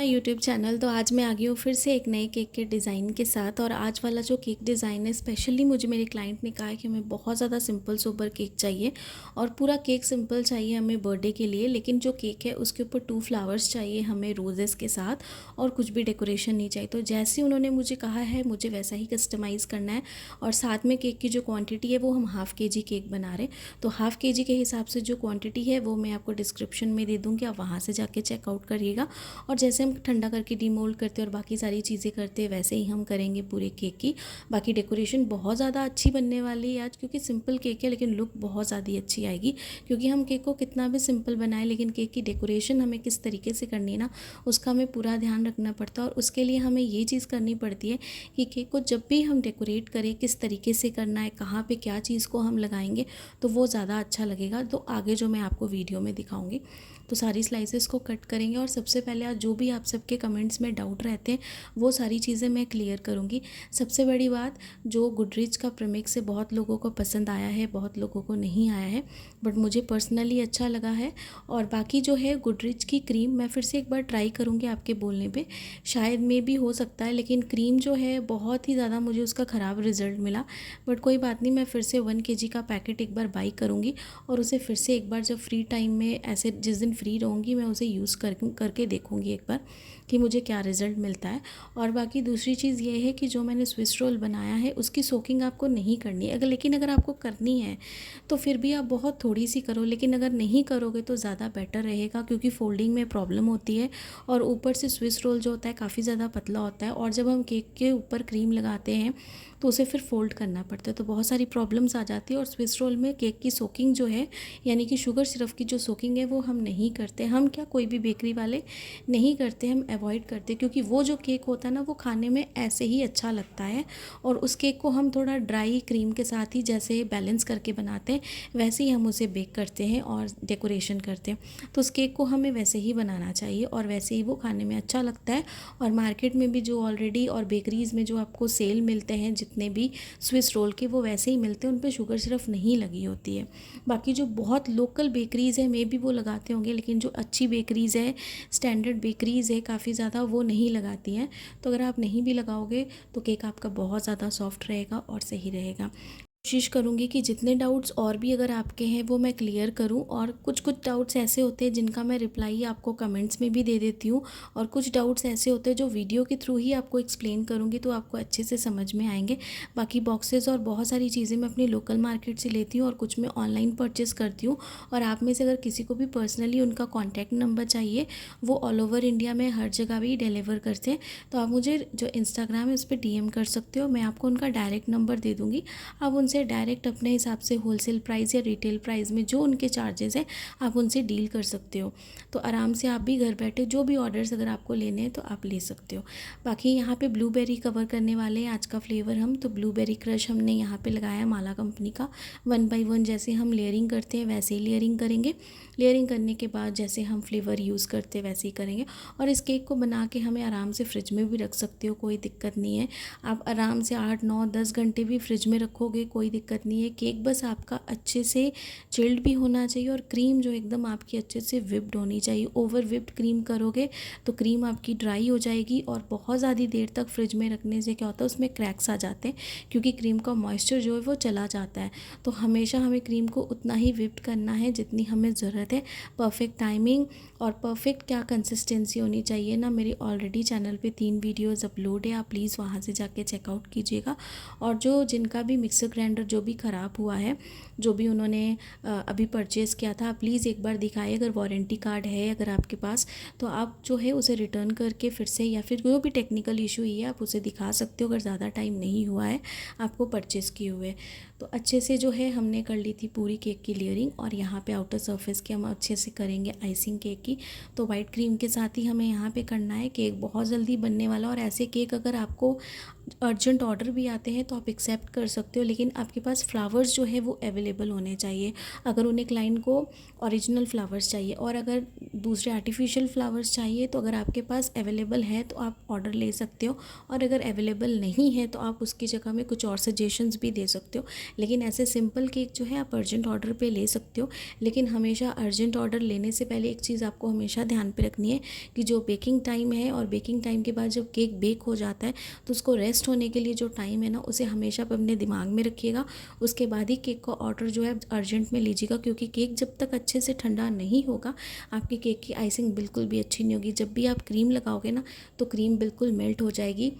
YouTube channel. तो आज मैं आ गई हूँ फिर से एक नए केक के डिज़ाइन के साथ। और आज वाला जो केक डिज़ाइन है, स्पेशली मुझे मेरे क्लाइंट ने कहा है कि हमें बहुत ज़्यादा सिंपल सोबर केक चाहिए और पूरा केक सिंपल चाहिए हमें बर्थडे के लिए। लेकिन जो केक है उसके ऊपर 2 फ्लावर्स चाहिए हमें रोजेस के साथ, और कुछ भी डेकोरेशन नहीं चाहिए। तो जैसे उन्होंने मुझे कहा है मुझे वैसा ही कस्टमाइज़ करना है। और साथ में केक की जो क्वान्टिटी है वो हम हाफ़ KG केक बना रहे हैं। तो हाफ़ KG के हिसाब से जो क्वान्टिटी है वो मैं आपको डिस्क्रिप्शन में दे दूँगी, आप वहाँ से जाके चेकआउट करिएगा। और जैसे हम ठंडा करके डीमोल्ड करते हैं और बाकी सारी चीज़ें करते हैं, वैसे ही हम करेंगे पूरे केक की। बाकी डेकोरेशन बहुत ज़्यादा अच्छी बनने वाली है आज, क्योंकि सिंपल केक है लेकिन लुक बहुत ज़्यादा अच्छी आएगी। क्योंकि हम केक को कितना भी सिंपल बनाएं, लेकिन केक की डेकोरेशन हमें किस तरीके से करनी है ना, उसका हमें पूरा ध्यान रखना पड़ता है। और उसके लिए हमें ये चीज़ करनी पड़ती है कि केक को जब भी हम डेकोरेट करें किस तरीके से करना है, कहाँ पे क्या चीज़ को हम लगाएंगे, तो वो ज़्यादा अच्छा लगेगा। तो आगे जो मैं आपको वीडियो में दिखाऊंगी, तो सारी स्लाइसेस को कट करेंगे। और सबसे पहले आज जो भी आप सबके कमेंट्स में डाउट रहते हैं वो सारी चीज़ें मैं क्लियर करूँगी। सबसे बड़ी बात, जो गुडरीच का प्रीमिक्स है बहुत लोगों को पसंद आया है, बहुत लोगों को नहीं आया है, बट मुझे पर्सनली अच्छा लगा है। और बाकी जो है गुडरीच की क्रीम मैं फिर से एक बार ट्राई करूँगी आपके बोलने पे, शायद में भी हो सकता है। लेकिन क्रीम जो है बहुत ही ज़्यादा मुझे उसका ख़राब रिज़ल्ट मिला, बट कोई बात नहीं, मैं फिर से 1 KG का पैकेट एक बार बाई करूँगी और उसे फिर से एक बार जब फ्री टाइम में, ऐसे जिस दिन फ्री रहूँगी, मैं उसे यूज़ करके देखूँगी एक बार कि मुझे क्या रिज़ल्ट मिलता है। और बाकी दूसरी चीज़ ये है कि जो मैंने स्विस रोल बनाया है उसकी सोकिंग आपको नहीं करनी है। लेकिन अगर आपको करनी है तो फिर भी आप बहुत थोड़ी सी करो, लेकिन अगर नहीं करोगे तो ज़्यादा बेटर रहेगा, क्योंकि फोल्डिंग में प्रॉब्लम होती है। और ऊपर से स्विस रोल जो होता है काफ़ी ज़्यादा पतला होता है, और जब हम केक के ऊपर क्रीम लगाते हैं तो उसे फिर फोल्ड करना पड़ता है, तो बहुत सारी प्रॉब्लम्स आ जाती है। और स्विस रोल में केक की सोकिंग जो है, यानी कि शुगर सिरप की जो सोकिंग है, वो हम नहीं करते। हम क्या, कोई भी बेकरी वाले नहीं करते, हम अवॉइड करते, क्योंकि वो जो केक होता है ना, वो खाने में ऐसे ही अच्छा लगता है। और उस केक को हम थोड़ा ड्राई क्रीम के साथ ही जैसे बैलेंस करके बनाते हैं, वैसे ही हम उसे बेक करते हैं और डेकोरेशन करते हैं। तो उस केक को हमें वैसे ही बनाना चाहिए और वैसे ही वो खाने में अच्छा लगता है। और मार्केट में भी जो ऑलरेडी, और बेकरीज़ में जो आपको सेल मिलते हैं जितने भी स्विस रोल के, वो वैसे ही मिलते हैं, उन पर शुगर सिर्फ नहीं लगी होती है। बाकी जो बहुत लोकल बेकरीज़ है मे बी वो लगाते होंगे, लेकिन जो अच्छी बेकरीज़ है, स्टैंडर्ड बेकरीज़ है काफ़ी ज़्यादा, वो नहीं लगाती हैं। तो अगर आप नहीं भी लगाओगे तो केक आपका बहुत ज़्यादा सॉफ्ट रहेगा और सही रहेगा। कोशिश करूँगी कि जितने डाउट्स और भी अगर आपके हैं वो मैं क्लियर करूँ। और कुछ कुछ डाउट्स ऐसे होते हैं जिनका मैं रिप्लाई आपको कमेंट्स में भी दे देती हूँ, और कुछ डाउट्स ऐसे होते हैं जो वीडियो के थ्रू ही आपको एक्सप्लेन करूँगी तो आपको अच्छे से समझ में आएंगे। बाकी बॉक्सेस और बहुत सारी चीज़ें मैं अपनी लोकल मार्केट से लेती हूँ और कुछ मैं ऑनलाइन परचेज़ करती हूँ। और आप में से अगर किसी को भी पर्सनली उनका कॉन्टैक्ट नंबर चाहिए, वो ऑल ओवर इंडिया में हर जगह भी डिलीवर करते हैं, तो आप मुझे जो इंस्टाग्राम है उस पर DM कर सकते हो, मैं आपको उनका डायरेक्ट नंबर दे दूँगी। आप उनसे डायरेक्ट अपने हिसाब से होलसेल प्राइस या रिटेल प्राइस में जो उनके चार्जेस हैं, आप उनसे डील कर सकते हो। तो आराम से आप भी घर बैठे जो भी ऑर्डर्स अगर आपको लेने हैं तो आप ले सकते हो। बाकी यहाँ पे ब्लूबेरी कवर करने वाले हैं आज का फ्लेवर हम, तो ब्लूबेरी क्रश हमने यहाँ पे लगाया माला कंपनी का। 1 बाय 1 जैसे हम लेयरिंग करते हैं वैसे ही लेयरिंग करेंगे। लेयरिंग करने के बाद जैसे हम फ्लेवर यूज़ करते हैं वैसे ही करेंगे। और इस केक को बना के हमें आराम से फ्रिज में भी रख सकते हो, कोई दिक्कत नहीं है। आप आराम से 8 9 10 घंटे भी फ्रिज में रखोगे, कोई दिक्कत नहीं है। केक बस आपका अच्छे से चिल्ड भी होना चाहिए, और क्रीम जो एकदम आपकी अच्छे से विप्ड होनी चाहिए। ओवर विप्ड क्रीम करोगे तो क्रीम आपकी ड्राई हो जाएगी, और बहुत ज़्यादा देर तक फ्रिज में रखने से क्या होता है, उसमें क्रैक्स आ जाते हैं, क्योंकि क्रीम का मॉइस्चर जो है वो चला जाता है। तो हमेशा हमें क्रीम को उतना ही विप्ड करना है जितनी हमें ज़रूरत है। परफेक्ट टाइमिंग और परफेक्ट क्या कंसिस्टेंसी होनी चाहिए ना, मेरी ऑलरेडी चैनल पे 3 वीडियोज़ अपलोड है, आप प्लीज़ वहाँ से जाके चेकआउट कीजिएगा। और जो जिनका भी मिक्सर ग्राइंडर जो भी ख़राब हुआ है, जो भी उन्होंने अभी परचेज़ किया था, प्लीज़ एक बार दिखाइए। अगर वारंटी कार्ड है अगर आपके पास, तो आप जो है उसे रिटर्न करके फिर से, या फिर जो भी टेक्निकल इशू ही है आप उसे दिखा सकते हो, अगर ज़्यादा टाइम नहीं हुआ है आपको परचेज़ किए हुए। तो अच्छे से जो है हमने कर ली थी पूरी केक की लेयरिंग, और यहाँ पे आउटर सरफेस की हम अच्छे से करेंगे आइसिंग केक की। तो वाइट क्रीम के साथ ही हमें यहाँ पे करना है। केक बहुत जल्दी बनने वाला, और ऐसे केक अगर आपको अर्जेंट ऑर्डर भी आते हैं तो आप एक्सेप्ट कर सकते हो, लेकिन आपके पास फ्लावर्स जो है वो अवेलेबल होने चाहिए। अगर उन्हें क्लाइंट को ओरिजिनल फ्लावर्स चाहिए, और अगर दूसरे आर्टिफिशियल फ्लावर्स चाहिए तो अगर आपके पास अवेलेबल है तो आप ऑर्डर ले सकते हो, और अगर अवेलेबल नहीं है तो आप उसकी जगह में कुछ और सजेशंस भी दे सकते हो। लेकिन ऐसे सिंपल केक जो है आप अर्जेंट ऑर्डर पे ले सकते हो। लेकिन हमेशा अर्जेंट ऑर्डर लेने से पहले एक चीज़ आपको हमेशा ध्यान पे रखनी है कि जो बेकिंग टाइम है, और बेकिंग टाइम के बाद जब केक बेक हो जाता है तो उसको रेस्ट होने के लिए जो टाइम है ना, उसे हमेशा आप अपने दिमाग में रखिएगा। उसके बाद ही केक का ऑर्डर जो है अर्जेंट में लीजिएगा, क्योंकि केक जब तक अच्छे से ठंडा नहीं होगा आपकी केक की आइसिंग बिल्कुल भी अच्छी नहीं होगी। जब भी आप क्रीम लगाओगे ना तो क्रीम बिल्कुल मेल्ट हो जाएगी।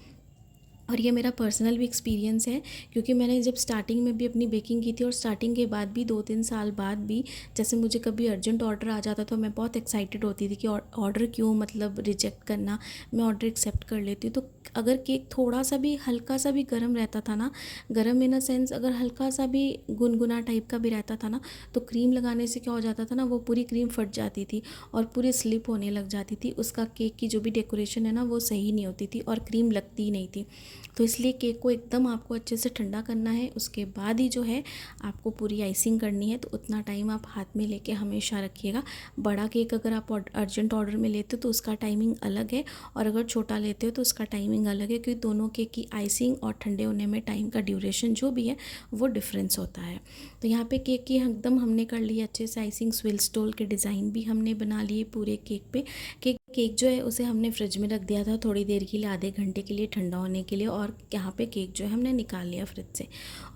और ये मेरा पर्सनल भी एक्सपीरियंस है, क्योंकि मैंने जब स्टार्टिंग में भी अपनी बेकिंग की थी और स्टार्टिंग के बाद भी 2-3 साल बाद भी जैसे मुझे कभी अर्जेंट ऑर्डर आ जाता तो मैं बहुत एक्साइटेड होती थी कि ऑर्डर क्यों मतलब रिजेक्ट करना, मैं ऑर्डर एक्सेप्ट कर लेती हूँ। तो अगर केक थोड़ा सा भी हल्का सा भी गर्म रहता था ना, गर्म इन अ सेंस अगर हल्का सा भी गुनगुना टाइप का भी रहता था ना, तो क्रीम लगाने से क्या हो जाता था ना, वो पूरी क्रीम फट जाती थी और पूरी स्लिप होने लग जाती थी। उसका केक की जो भी डेकोरेशन है ना वो सही नहीं होती थी और क्रीम लगती ही नहीं थी। तो इसलिए केक को एकदम आपको अच्छे से ठंडा करना है, उसके बाद ही जो है आपको पूरी आइसिंग करनी है। तो उतना टाइम आप हाथ में लेके हमेशा रखिएगा। बड़ा केक अगर आप अर्जेंट ऑर्डर में लेते हो तो उसका टाइमिंग अलग है, और अगर छोटा लेते हो तो उसका टाइमिंग अलग है, क्योंकि दोनों केक की आइसिंग और ठंडे होने में टाइम का ड्यूरेशन जो भी है वो डिफरेंस होता है। तो यहाँ पे केक की एकदम हमने कर ली अच्छे से आइसिंग, स्विल स्टोल के डिज़ाइन भी हमने बना लिए पूरे केक पे। केक जो है उसे हमने फ्रिज में रख दिया था थोड़ी देर के लिए, आधे घंटे के लिए ठंडा होने के लिए, और यहाँ पे केक जो है हमने निकाल लिया फ्रिज से।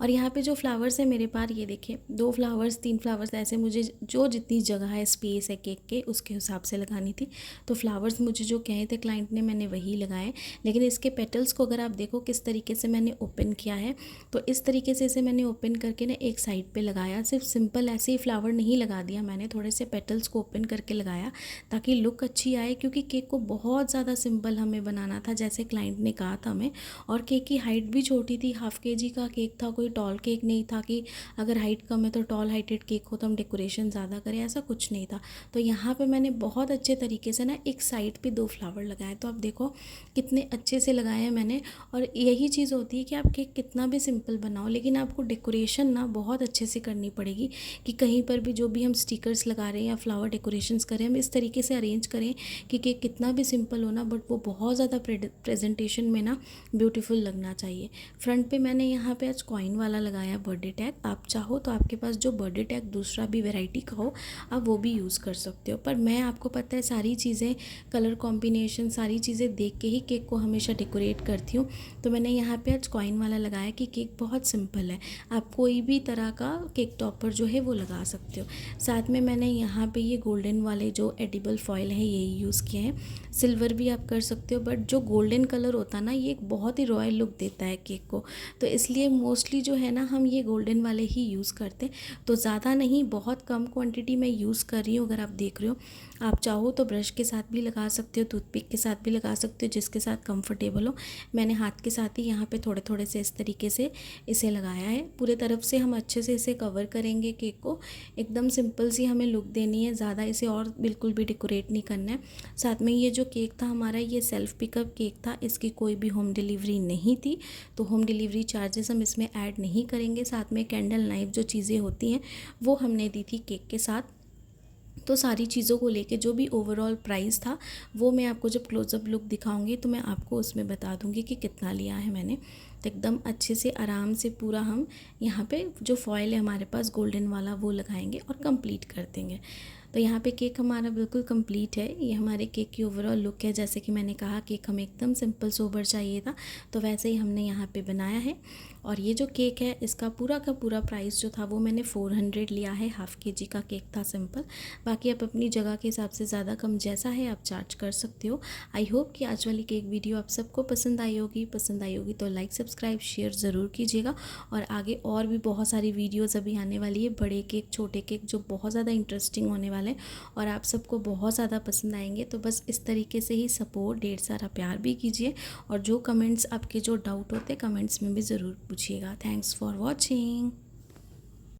और यहाँ पे जो फ्लावर्स है मेरे पास, ये देखिए 2 फ्लावर्स 3 फ्लावर्स ऐसे, मुझे जो जितनी जगह है स्पेस है केक के उसके हिसाब से लगानी थी। तो फ्लावर्स मुझे जो कहे थे क्लाइंट ने मैंने वही लगाए। लेकिन इसके पेटल्स को अगर आप देखो किस तरीके से मैंने ओपन किया है, तो इस तरीके से इसे मैंने ओपन करके ना एक साइड पर लगाया। सिर्फ सिंपल ऐसे ही फ्लावर नहीं लगा दिया मैंने, थोड़े से पेटल्स को ओपन करके लगाया ताकि लुक अच्छी आए, क्योंकि केक को बहुत ज़्यादा सिंपल हमें बनाना था जैसे क्लाइंट ने कहा था हमें। और केक की हाइट भी छोटी थी, हाफ केजी का केक था, कोई टॉल केक नहीं था कि अगर हाइट कम है तो टॉल हाइटेड केक हो तो हम डेकोरेशन ज़्यादा करें, ऐसा कुछ नहीं था। तो यहाँ पे मैंने बहुत अच्छे तरीके से ना एक साइड पे 2 फ्लावर लगाए, तो आप देखो कितने अच्छे से लगाए हैं मैंने। और यही चीज़ होती है कि आप केक कितना भी सिंपल बनाओ, लेकिन आपको डेकोरेशन ना बहुत अच्छे से करनी पड़ेगी, कि कहीं पर भी जो भी हम स्टिकर्स लगा रहे हैं या फ्लावर डेकोरेशंस करें हम इस तरीके से अरेंज करें कि केक कितना भी सिंपल हो ना, बट वो बहुत ज़्यादा प्रेजेंटेशन में ना ब्यूटीफुल लगना चाहिए। फ्रंट पे मैंने यहाँ पे आज कॉइन वाला लगाया बर्थडे टैग। आप चाहो तो आपके पास जो बर्थडे टैग दूसरा भी वैरायटी का हो आप वो भी यूज़ कर सकते हो, पर मैं आपको पता है सारी चीज़ें कलर कॉम्बिनेशन सारी चीज़ें देख के ही केक को हमेशा डेकोरेट करती हूँ। तो मैंने यहाँ पे आज कॉइन वाला लगाया कि केक बहुत सिंपल है, आप कोई भी तरह का केक टॉपर जो है वो लगा सकते हो। साथ में मैंने यहाँ पे ये गोल्डन वाले जो एडिबल फॉयल है यही यूज़ किए हैं। सिल्वर भी आप कर सकते हो, बट जो गोल्डन कलर होता है ना ये एक बहुत ही रॉयल लुक देता है केक को, तो इसलिए मोस्टली जो है ना हम ये गोल्डन वाले ही यूज़ करते हैं। तो ज़्यादा नहीं, बहुत कम क्वांटिटी में यूज़ कर रही हूँ। अगर आप देख रहे हो, आप चाहो तो ब्रश के साथ भी लगा सकते हो, टूथपिक के साथ भी लगा सकते हो, जिसके साथ कंफर्टेबल हो। मैंने हाथ के साथ ही यहाँ पे थोड़े थोड़े से इस तरीके से इसे लगाया है। पूरे तरफ से हम अच्छे से इसे कवर करेंगे केक को, एकदम सिंपल सी हमें लुक देनी है, ज़्यादा इसे और बिल्कुल भी डेकोरेट नहीं करना है। साथ में ये जो केक था हमारा ये सेल्फ पिकअप केक था, इसकी कोई भी होम डिलीवरी नहीं थी, तो होम डिलीवरी चार्जेस हम इसमें ऐड नहीं करेंगे। साथ में कैंडल नाइफ जो चीज़ें होती हैं वो हमने दी थी केक के साथ। तो सारी चीज़ों को लेके जो भी ओवरऑल प्राइस था वो मैं आपको जब क्लोज़अप लुक दिखाऊंगी तो मैं आपको उसमें बता दूंगी कि कितना लिया है मैंने। तो एकदम अच्छे से आराम से पूरा हम यहाँ पे जो फॉयल है हमारे पास गोल्डन वाला वो लगाएंगे और कंप्लीट कर देंगे। तो यहाँ पे केक हमारा बिल्कुल कंप्लीट है। ये हमारे केक की ओवरऑल लुक है। जैसे कि मैंने कहा केक हमें एकदम सिंपल सोबर चाहिए था, तो वैसे ही हमने यहाँ पे बनाया है। और ये जो केक है इसका पूरा का पूरा प्राइस जो था वो मैंने 400 लिया है। हाफ़ केजी का केक था सिंपल। बाकी आप अपनी जगह के हिसाब से ज़्यादा कम जैसा है आप चार्ज कर सकते हो। आई होप कि आज वाली केक वीडियो आप सबको पसंद आई होगी। पसंद आई होगी तो लाइक सब्सक्राइब शेयर ज़रूर कीजिएगा। और आगे और भी बहुत सारी वीडियोज़ अभी आने वाली है, बड़े केक छोटे केक, जो बहुत ज़्यादा इंटरेस्टिंग होने वाले हैं और आप सबको बहुत ज़्यादा पसंद आएंगे। तो बस इस तरीके से ही सपोर्ट, ढेर सारा प्यार भी कीजिए। और जो कमेंट्स आपके जो डाउट होते हैं कमेंट्स में भी ज़रूर पूछिएगा। Thanks for watching.